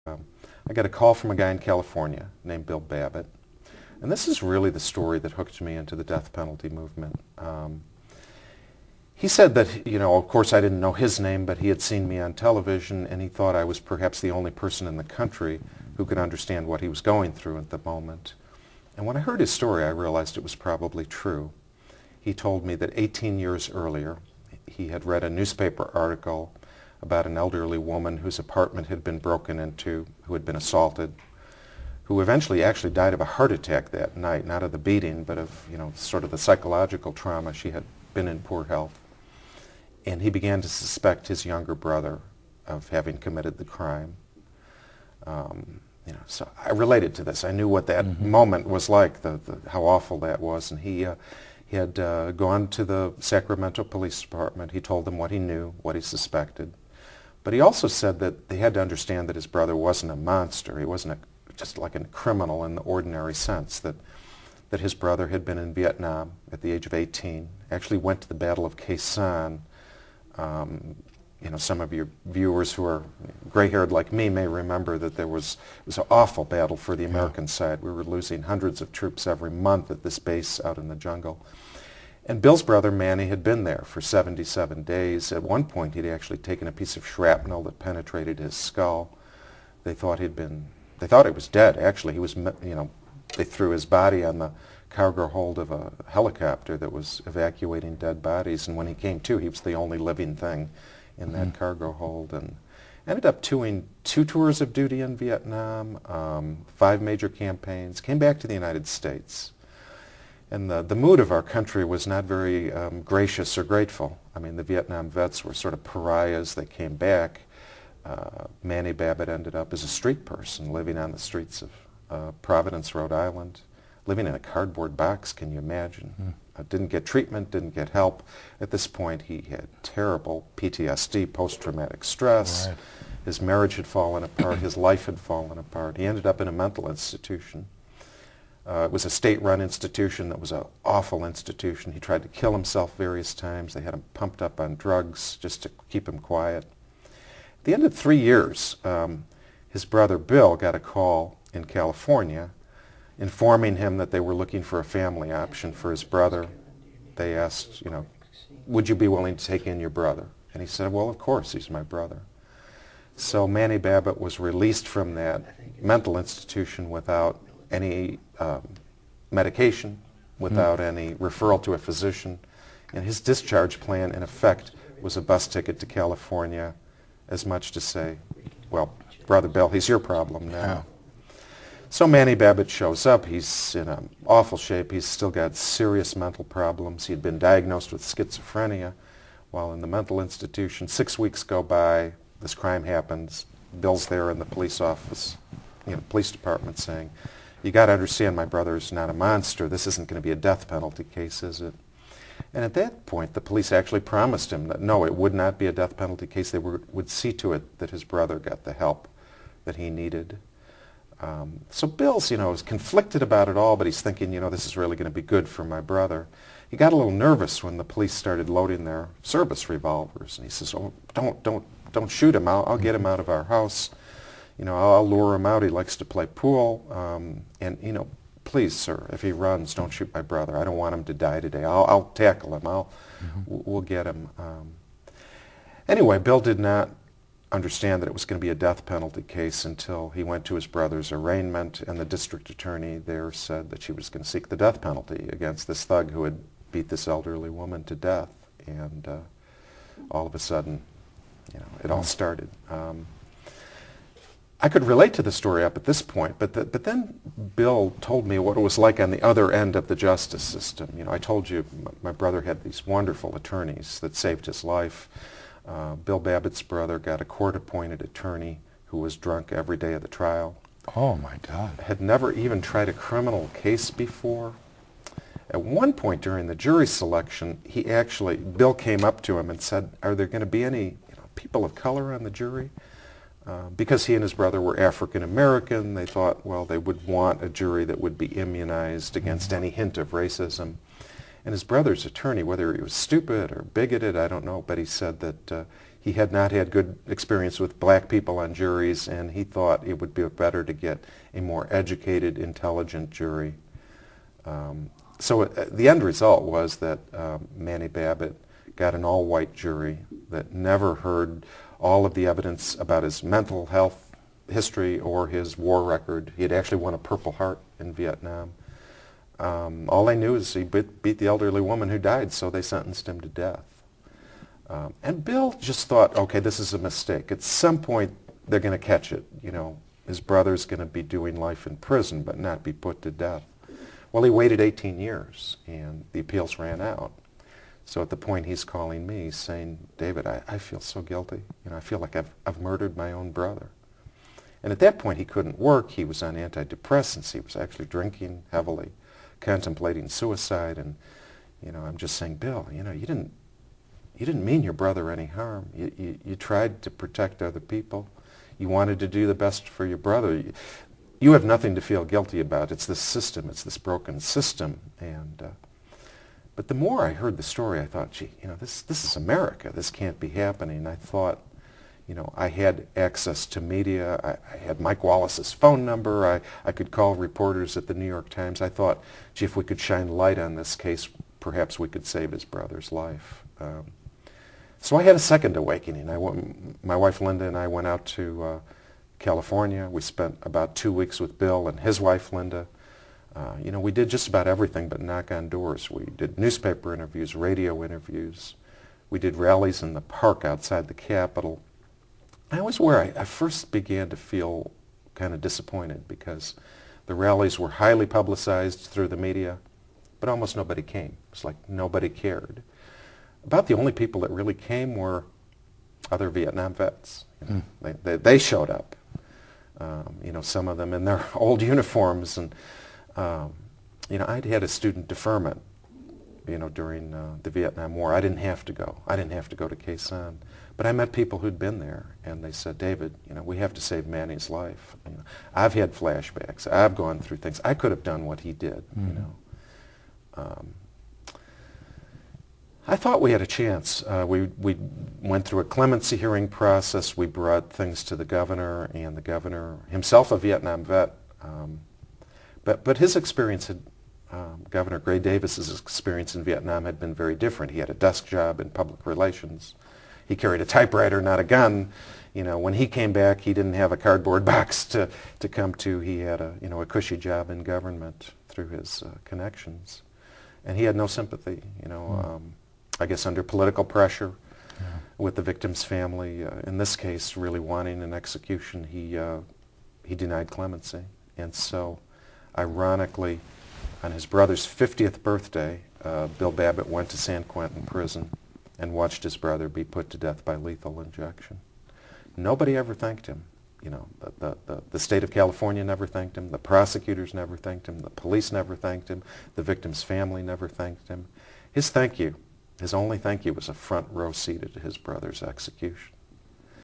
I got a call from a guy in California named Bill Babbitt. And this is really the story that hooked me into the death penalty movement. He said that, of course I didn't know his name, but he had seen me on television and he thought I was perhaps the only person in the country who could understand what he was going through at the moment. And when I heard his story, I realized it was probably true. He told me that 18 years earlier, he had read a newspaper article about an elderly woman whose apartment had been broken into, who had been assaulted, who eventually actually died of a heart attack that night, not of the beating, but of, sort of the psychological trauma. She had been in poor health. And he began to suspect his younger brother of having committed the crime. So I related to this. I knew what that moment was like, how awful that was. And he had gone to the Sacramento Police Department. He told them what he knew, what he suspected. But he also said that they had to understand that his brother wasn't a monster. He wasn't just like a criminal in the ordinary sense, that his brother had been in Vietnam at the age of 18, actually went to the Battle of Khe Sanh. Some of your viewers who are gray-haired like me may remember that it was an awful battle for the American side. We were losing hundreds of troops every month at this base out in the jungle. And Bill's brother, Manny, had been there for 77 days. At one point, he'd actually taken a piece of shrapnel that penetrated his skull. They thought he was dead, actually. He was, they threw his body on the cargo hold of a helicopter that was evacuating dead bodies. And when he came to, he was the only living thing in that cargo hold. And ended up doing 2 tours of duty in Vietnam, 5 major campaigns, came back to the United States. And the mood of our country was not very gracious or grateful. I mean, the Vietnam vets were sort of pariahs. They came back. Manny Babbitt ended up as a street person, living on the streets of Providence, Rhode Island, living in a cardboard box, can you imagine? Didn't get treatment, didn't get help. At this point, he had terrible PTSD, post-traumatic stress. Right. His marriage had fallen apart. His life had fallen apart. He ended up in a mental institution. It was a state-run institution that was an awful institution. He tried to kill himself various times. They had him pumped up on drugs just to keep him quiet. At the end of 3 years, his brother Bill got a call in California informing him that they were looking for a family option for his brother. They asked, would you be willing to take in your brother? And he said, well, of course, he's my brother. So Manny Babbitt was released from that mental institution without any medication, without any referral to a physician. And his discharge plan, in effect, was a bus ticket to California, as much to say, well, Brother Bill, he's your problem now. Yeah. So Manny Babbitt shows up. He's in an awful shape. He's still got serious mental problems. He had been diagnosed with schizophrenia while in the mental institution. 6 weeks go by. This crime happens. Bill's there in the police office, police department saying, you got to understand my brother's not a monster. This isn't going to be a death penalty case, is it? And at that point, the police actually promised him that, no, it would not be a death penalty case. They would see to it that his brother got the help that he needed. So Bill's, was conflicted about it all, but he's thinking, this is really going to be good for my brother. He got a little nervous when the police started loading their service revolvers, and he says, oh, don't shoot him. I'll get him out of our house. I'll lure him out. He likes to play pool. And, please, sir, if he runs, don't shoot my brother. I don't want him to die today. I'll tackle him. We'll get him. Anyway, Bill did not understand that it was going to be a death penalty case until he went to his brother's arraignment, and the district attorney there said that she was going to seek the death penalty against this thug who had beat this elderly woman to death. And all of a sudden, it all started. I could relate to the story up at this point, but then Bill told me what it was like on the other end of the justice system. I told you my brother had these wonderful attorneys that saved his life. Bill Babbitt's brother got a court-appointed attorney who was drunk every day of the trial. Oh, my God. Had never even tried a criminal case before. At one point during the jury selection, Bill came up to him and said, are there going to be any people of color on the jury? Because he and his brother were African American, they thought, well, they would want a jury that would be immunized against any hint of racism. And his brother's attorney, whether he was stupid or bigoted, I don't know, but he said that He had not had good experience with black people on juries, and he thought it would be better to get a more educated, intelligent jury. So the end result was that Manny Babbitt got an all-white jury that never heard all of the evidence about his mental health history or his war record. He had actually won a Purple Heart in Vietnam. All they knew is he beat the elderly woman who died, so they sentenced him to death. And Bill just thought, okay, this is a mistake. At some point, they're going to catch it. You know, his brother's going to be doing life in prison, but not be put to death. Well, he waited 18 years, and the appeals ran out. So at the point he's calling me, saying, David, I feel so guilty. You know, I feel like I've murdered my own brother. And at that point, he couldn't work. He was on antidepressants. He was actually drinking heavily, contemplating suicide. And, you know, I'm just saying, Bill, you know, you didn't mean your brother any harm. You tried to protect other people. You wanted to do the best for your brother. You have nothing to feel guilty about. It's this system. It's this broken system. And but the more I heard the story, I thought, gee, you know, this is America. This can't be happening. I thought, you know, I had access to media. I had Mike Wallace's phone number. I could call reporters at the New York Times. I thought, gee, if we could shine light on this case, perhaps we could save his brother's life. So I had a second awakening. My wife Linda and I went out to California. We spent about 2 weeks with Bill and his wife Linda. You know, we did just about everything but knock on doors. We did newspaper interviews, radio interviews. We did rallies in the park outside the Capitol. That was where I first began to feel kind of disappointed, because the rallies were highly publicized through the media, but almost nobody came. It's like nobody cared. About the only people that really came were other Vietnam vets. You know, they showed up. You know, some of them in their old uniforms, and you know, I'd had a student deferment, you know, during the Vietnam War. I didn't have to go. I didn't have to go to Khe Sanh. But I met people who'd been there, and they said, David, you know, we have to save Manny's life. You know, I've had flashbacks. I've gone through things. I could have done what he did, you know. I thought we had a chance. We went through a clemency hearing process. We brought things to the governor, and the governor, himself a Vietnam vet, but his experience had, Governor Gray Davis's experience in Vietnam had been very different. He had a desk job in public relations. He carried a typewriter, not a gun. You know, when he came back, he didn't have a cardboard box to come to. He had a, you know, a cushy job in government through his connections. And he had no sympathy, you know. I guess under political pressure with the victim's family, in this case really wanting an execution, he denied clemency. And so, ironically, on his brother's 50th birthday, Bill Babbitt went to San Quentin prison and watched his brother be put to death by lethal injection. Nobody ever thanked him. You know, the state of California never thanked him, the prosecutors never thanked him, the police never thanked him, the victim's family never thanked him. His thank you, his only thank you, was a front row seat at his brother's execution.